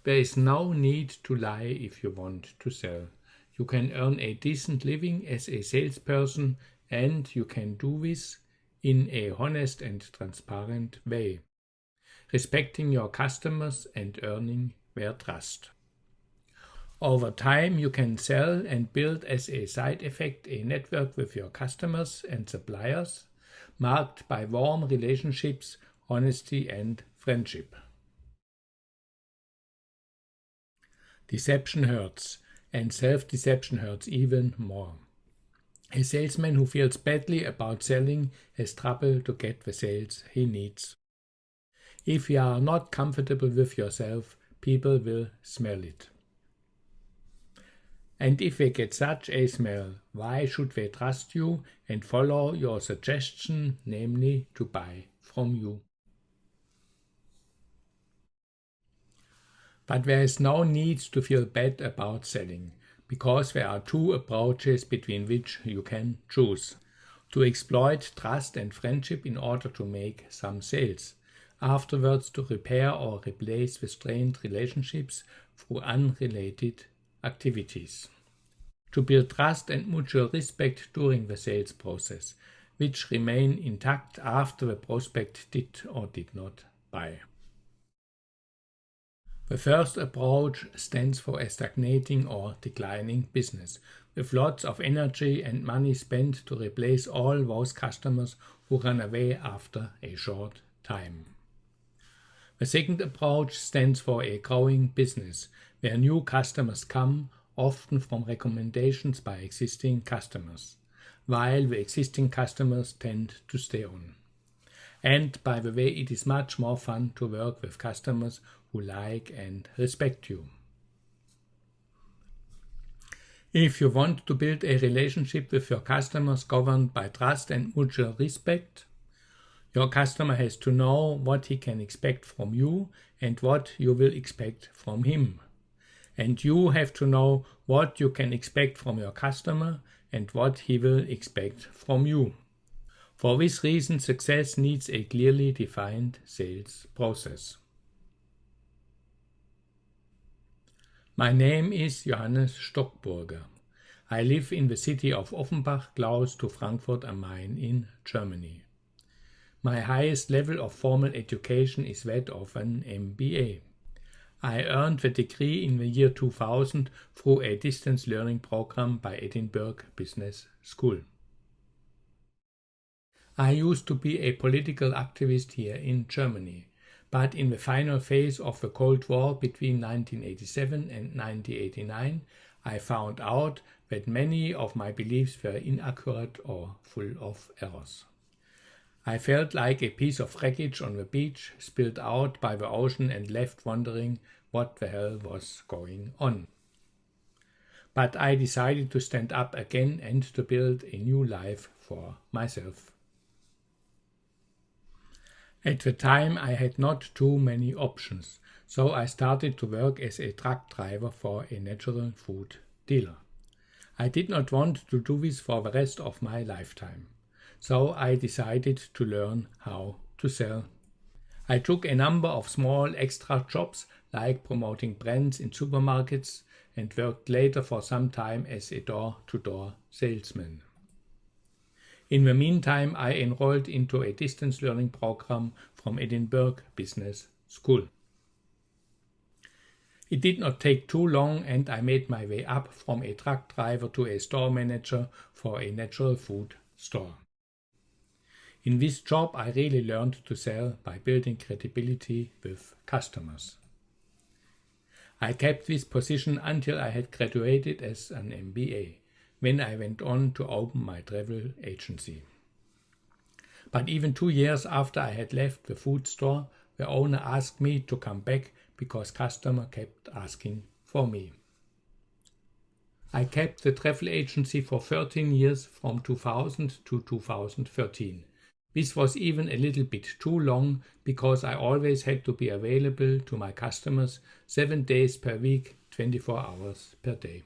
There is no need to lie if you want to sell. You can earn a decent living as a salesperson, and you can do this in a honest and transparent way, respecting your customers and earning their trust. Over time, you can sell and build as a side effect a network with your customers and suppliers, marked by warm relationships, honesty, and friendship. Deception hurts, and self-deception hurts even more. A salesman who feels badly about selling has trouble to get the sales he needs. If you are not comfortable with yourself, people will smell it. And if they get such a smell, why should they trust you and follow your suggestion, namely to buy from you? But there is no need to feel bad about selling, because there are two approaches between which you can choose: to exploit trust and friendship in order to make some sales, afterwards to repair or replace the strained relationships through unrelated activities, to build trust and mutual respect during the sales process, which remain intact after the prospect did or did not buy. The first approach stands for a stagnating or declining business, with lots of energy and money spent to replace all those customers who run away after a short time. The second approach stands for a growing business, where new customers come, often from recommendations by existing customers, while the existing customers tend to stay on. And by the way, it is much more fun to work with customers who like and respect you. If you want to build a relationship with your customers governed by trust and mutual respect, your customer has to know what he can expect from you and what you will expect from him. And you have to know what you can expect from your customer and what he will expect from you. For this reason, success needs a clearly defined sales process. My name is Johannes Stockburger. I live in the city of Offenbach, close to Frankfurt am Main in Germany. My highest level of formal education is that of an MBA. I earned the degree in the year 2000 through a distance learning program by Edinburgh Business School. I used to be a political activist here in Germany, but in the final phase of the Cold War between 1987 and 1989, I found out that many of my beliefs were inaccurate or full of errors. I felt like a piece of wreckage on the beach, spilled out by the ocean and left wondering what the hell was going on. But I decided to stand up again and to build a new life for myself. At the time I had not too many options, so I started to work as a truck driver for a natural food dealer. I did not want to do this for the rest of my lifetime, so I decided to learn how to sell. I took a number of small extra jobs like promoting brands in supermarkets and worked later for some time as a door-to-door salesman. In the meantime, I enrolled into a distance learning program from Edinburgh Business School. It did not take too long and I made my way up from a truck driver to a store manager for a natural food store. In this job, I really learned to sell by building credibility with customers. I kept this position until I had graduated as an MBA, when I went on to open my travel agency. But even 2 years after I had left the food store, the owner asked me to come back because customers kept asking for me. I kept the travel agency for 13 years from 2000 to 2013. This was even a little bit too long because I always had to be available to my customers 7 days per week, 24 hours per day.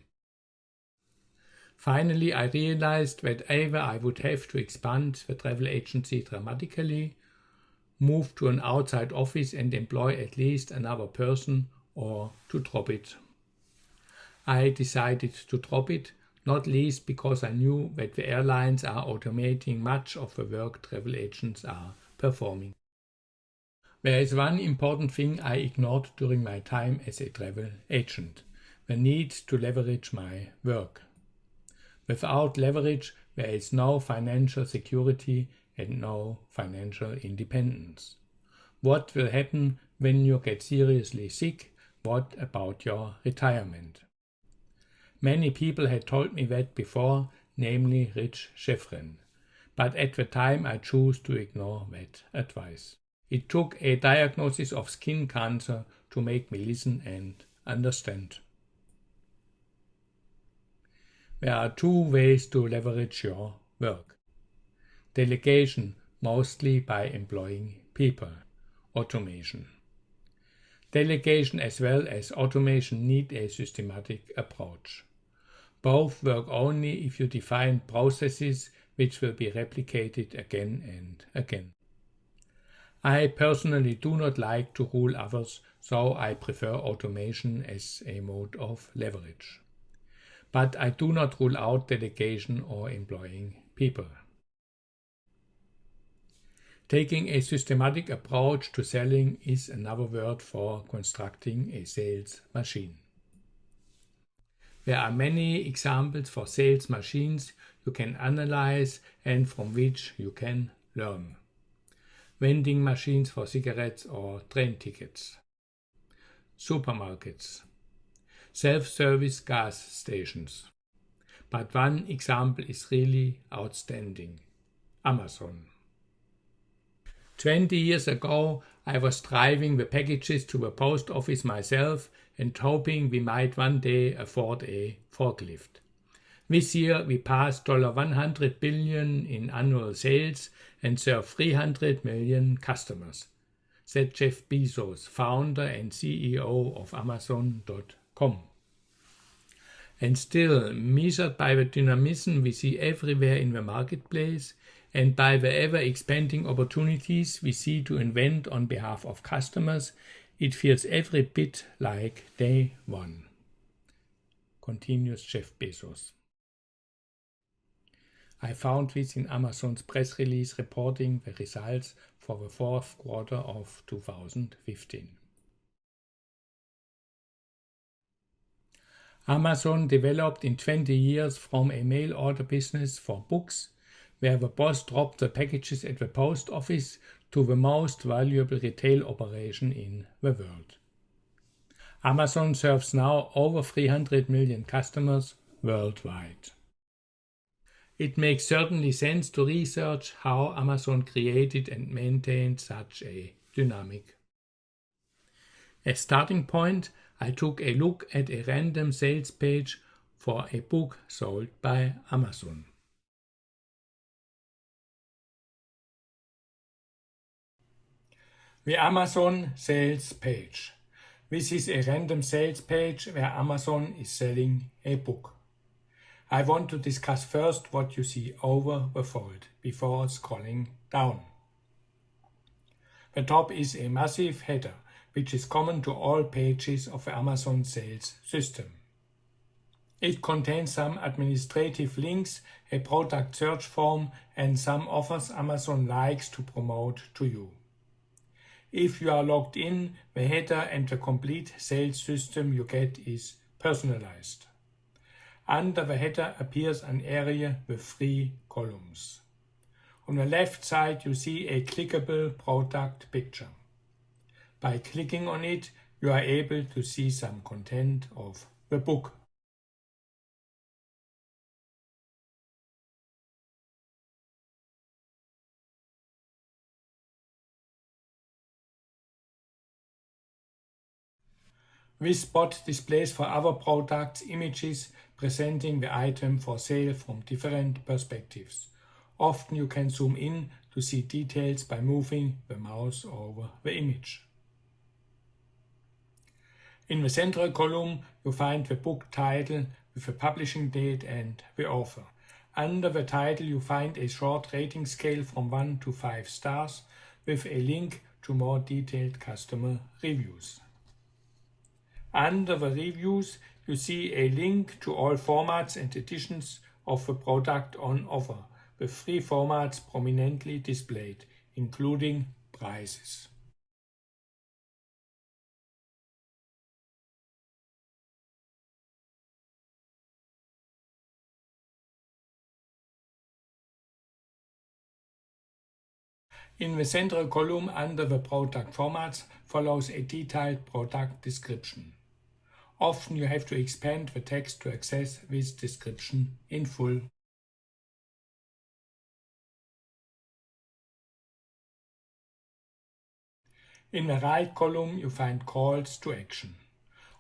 Finally, I realized that either I would have to expand the travel agency dramatically, move to an outside office and employ at least another person, or to drop it. I decided to drop it, not least because I knew that the airlines are automating much of the work travel agents are performing. There is one important thing I ignored during my time as a travel agent: the need to leverage my work. Without leverage, there is no financial security and no financial independence. What will happen when you get seriously sick? What about your retirement? Many people had told me that before, namely Rich Schefren, but at the time I chose to ignore that advice. It took a diagnosis of skin cancer to make me listen and understand. There are two ways to leverage your work. Delegation, mostly by employing people. Automation. Delegation as well as automation need a systematic approach. Both work only if you define processes which will be replicated again and again. I personally do not like to rule others, so I prefer automation as a mode of leverage. But I do not rule out delegation or employing people. Taking a systematic approach to selling is another word for constructing a sales machine. There are many examples for sales machines you can analyze and from which you can learn. Vending machines for cigarettes or train tickets. Supermarkets. Self-service gas stations. But one example is really outstanding: Amazon. 20 years ago, I was driving the packages to the post office myself and hoping we might one day afford a forklift. This year we passed $100 billion in annual sales and serve 300 million customers, said Jeff Bezos, founder and CEO of Amazon.com. And still, measured by the dynamism we see everywhere in the marketplace and by the ever-expanding opportunities we see to invent on behalf of customers, it feels every bit like day one. Continues Jeff Bezos. I found this in Amazon's press release reporting the results for the fourth quarter of 2015. Amazon developed in 20 years from a mail order business for books, where the boss dropped the packages at the post office, to the most valuable retail operation in the world. Amazon serves now over 300 million customers worldwide. It makes certainly sense to research how Amazon created and maintained such a dynamic. As starting point, I took a look at a random sales page for a book sold by Amazon. The Amazon sales page. This is a random sales page where Amazon is selling a book. I want to discuss first what you see over the fold before scrolling down. The top is a massive header, which is common to all pages of the Amazon sales system. It contains some administrative links, a product search form, and some offers Amazon likes to promote to you. If you are logged in, the header and the complete sales system you get is personalized. Under the header appears an area with 3 columns. On the left side you see a clickable product picture. By clicking on it, you are able to see some content of the book. This spot displays for other products images presenting the item for sale from different perspectives. Often you can zoom in to see details by moving the mouse over the image. In the central column you find the book title with the publishing date and the author. Under the title you find a short rating scale from 1 to 5 stars with a link to more detailed customer reviews. Under the reviews, you see a link to all formats and editions of the product on offer, with 3 formats prominently displayed, including prices. In the central column under the product formats follows a detailed product description. Often you have to expand the text to access this description in full. In the right column you find calls to action.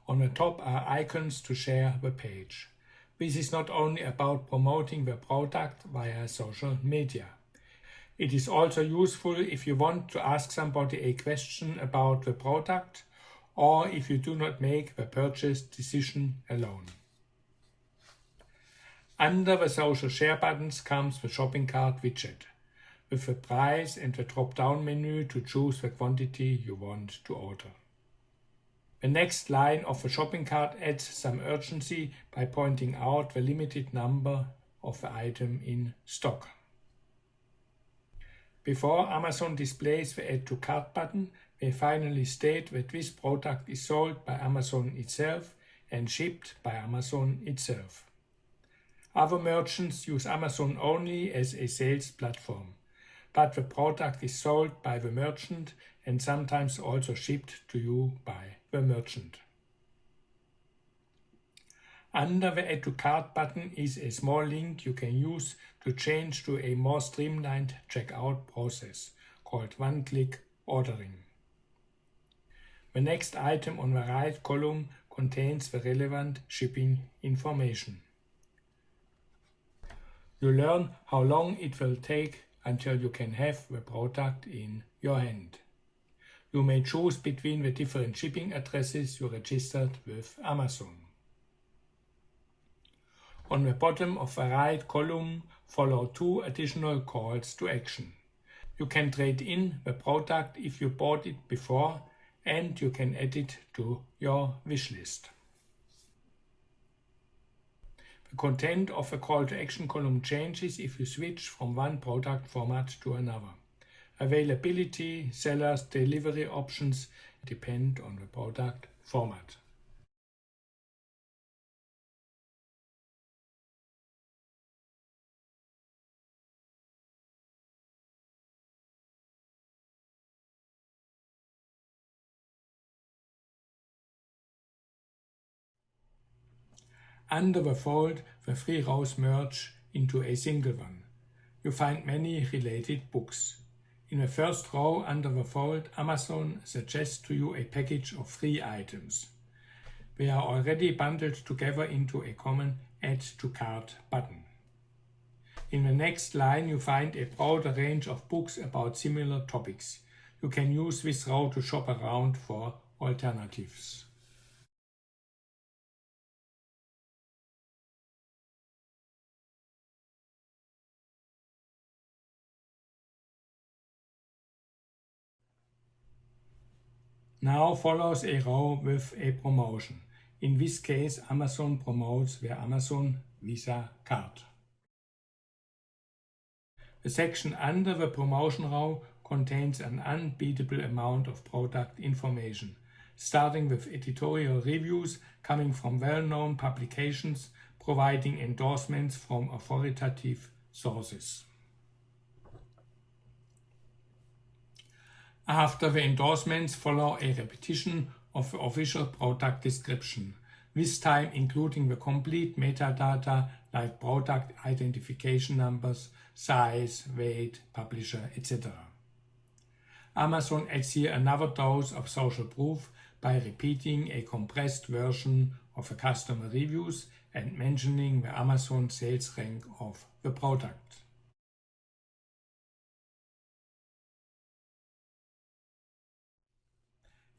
On the top are icons to share the page. This is not only about promoting the product via social media. It is also useful if you want to ask somebody a question about the product or if you do not make the purchase decision alone. Under the social share buttons comes the shopping cart widget, with the price and the drop-down menu to choose the quantity you want to order. The next line of the shopping cart adds some urgency by pointing out the limited number of the item in stock. Before Amazon displays the Add to Cart button, they finally state that this product is sold by Amazon itself and shipped by Amazon itself. Other merchants use Amazon only as a sales platform, but the product is sold by the merchant and sometimes also shipped to you by the merchant. Under the Add to Cart button is a small link you can use to change to a more streamlined checkout process called one-click ordering. The next item on the right column contains the relevant shipping information. You learn how long it will take until you can have the product in your hand. You may choose between the different shipping addresses you registered with Amazon. On the bottom of the right column follow 2 additional calls to action. You can trade in the product if you bought it before, and you can add it to your wish list. The content of the call to action column changes if you switch from one product format to another. Availability, sellers, delivery options depend on the product format. Under the fold, the 3 rows merge into a single one. You find many related books. In the first row under the fold, Amazon suggests to you a package of 3 items. They are already bundled together into a common Add to Cart button. In the next line you find a broader range of books about similar topics. You can use this row to shop around for alternatives. Now follows a row with a promotion. In this case, Amazon promotes their Amazon Visa card. The section under the promotion row contains an unbeatable amount of product information, starting with editorial reviews coming from well-known publications, providing endorsements from authoritative sources. After the endorsements follow a repetition of the official product description, this time including the complete metadata like product identification numbers, size, weight, publisher, etc. Amazon adds here another dose of social proof by repeating a compressed version of the customer reviews and mentioning the Amazon sales rank of the product.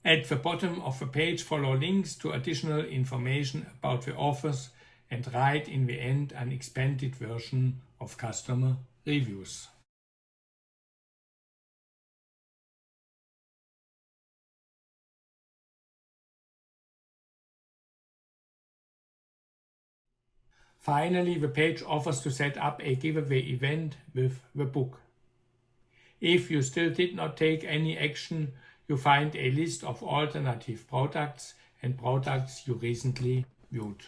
At the bottom of the page follow links to additional information about the offers and right in the end an expanded version of customer reviews. Finally, the page offers to set up a giveaway event with the book. If you still did not take any action, you find a list of alternative products and products you recently viewed.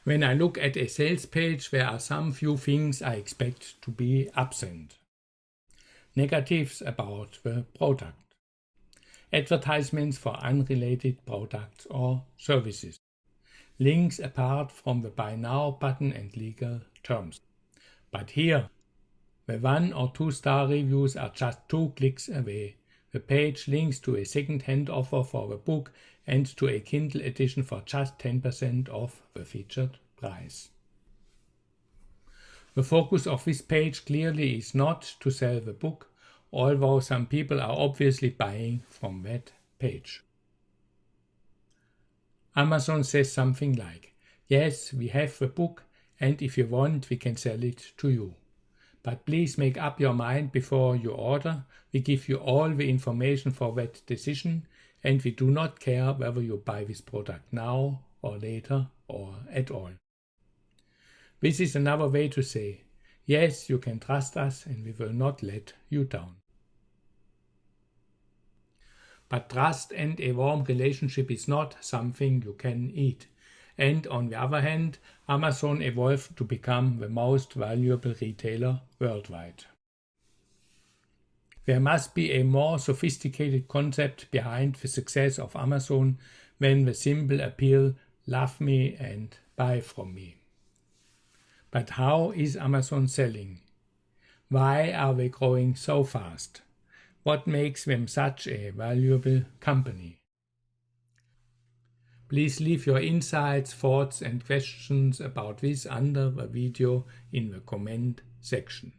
When I look at a sales page, there are some few things I expect to be absent. Negatives about the product. Advertisements for unrelated products or services. Links apart from the Buy Now button and legal terms. But here, the 1 or 2 star reviews are just 2 clicks away. The page links to a second-hand offer for the book and to a Kindle edition for just 10% off the featured price. The focus of this page clearly is not to sell the book, although some people are obviously buying from that page. Amazon says something like, "Yes, we have the book, and if you want, we can sell it to you. But please make up your mind before you order. We give you all the information for that decision, and we do not care whether you buy this product now or later or at all." This is another way to say, yes, you can trust us and we will not let you down. But trust and a warm relationship is not something you can eat. And on the other hand, Amazon evolved to become the most valuable retailer worldwide. There must be a more sophisticated concept behind the success of Amazon than the simple appeal, "Love me and buy from me." But how is Amazon selling? Why are they growing so fast? What makes them such a valuable company? Please leave your insights, thoughts and questions about this under the video in the comment section.